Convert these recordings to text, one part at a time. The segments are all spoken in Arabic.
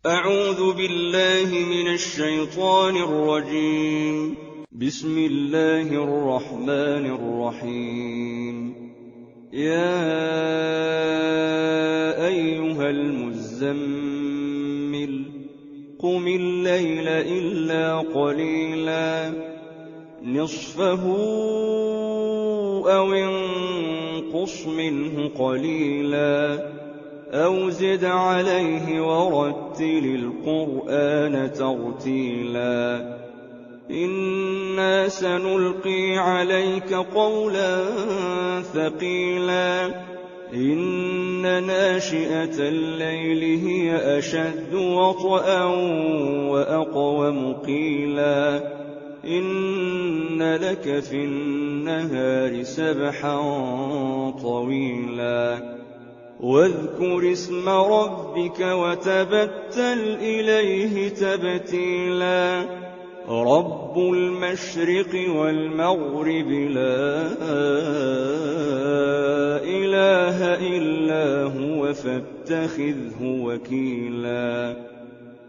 أعوذ بالله من الشيطان الرجيم. بسم الله الرحمن الرحيم. يا أيها المزمل قم الليل إلا قليلا نصفه أو انقص منه قليلا أو زد عليه ورتل القرآن ترتيلا إنا سنلقي عليك قولا ثقيلا إن ناشئة الليل هي أشد وطئا وأقوم قيلا إن لك في النهار سبحا طويلا واذكر اسم ربك وتبتل إليه تبتيلا رب المشرق والمغرب لا إله إلا هو فاتخذه وكيلا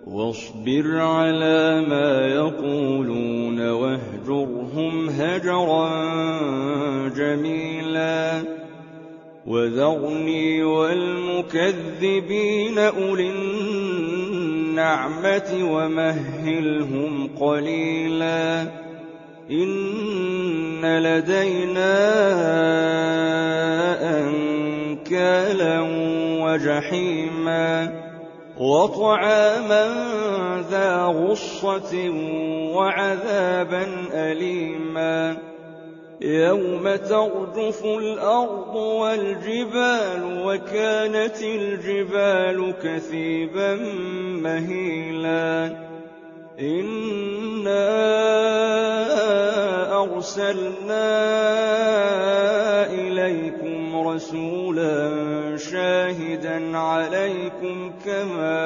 واصبر على ما يقولون واهجرهم هجرا جميلا وذرني والمكذبين أولي النعمة ومهلهم قليلا إن لدينا أنكالا وجحيما وطعاما ذا غصة وعذابا أليما يوم ترجف الأرض والجبال وكانت الجبال كثيبا مهيلا إنا أرسلنا إليكم رسولا شاهدا عليكم كما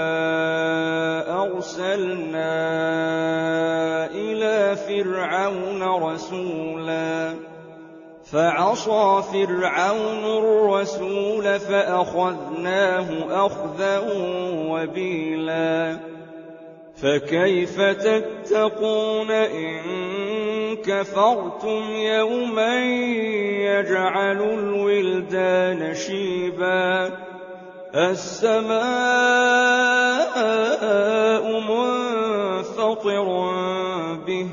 أرسلنا إلى فرعون رسولا فعصى فرعون الرسول فأخذناه أخذا وبيلا فكيف تتقون إن كفرتم يوما يجعل الولدان شيبا السماء منفطر به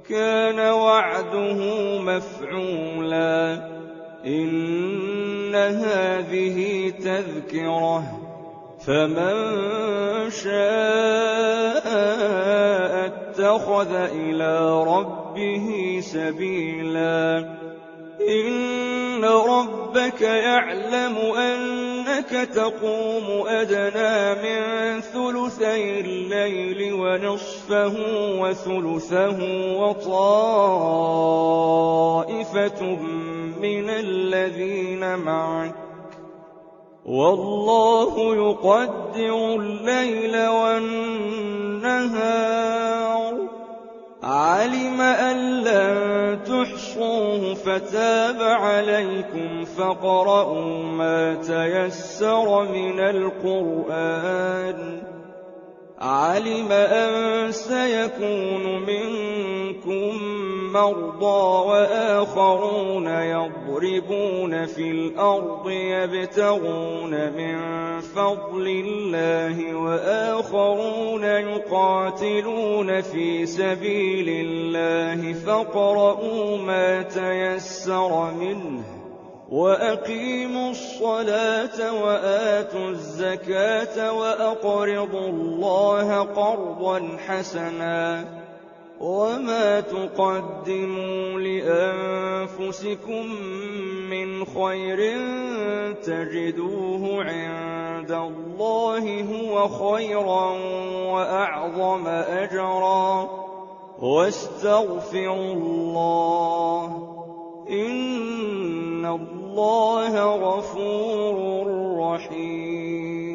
كان وعده مفعولا إن هذه تذكرة فمن شاء اتخذ إلى ربه سبيلا إن ربك يعلم أنك تقوم أدنى من ثلثي الليل ونصفه وثلثه وطائفة من الذين معك والله يقدر الليل والنهار علم أن لن تحصوه فتاب عليكم فاقرؤوا ما تيسر من القرآن علم أن سيكون منكم مرضى وآخرون يضربون في الأرض يبتغون من فضل الله وآخرون يقاتلون في سبيل الله فاقرؤوا ما تيسر منه وأقيموا الصلاة وآتوا الزكاة وأقرضوا الله قرضا حسنا وما تقدموا لأنفسكم من خير تجدوه عند الله هو خيرا وأعظم أجرا واستغفروا الله إن الله غفور رحيم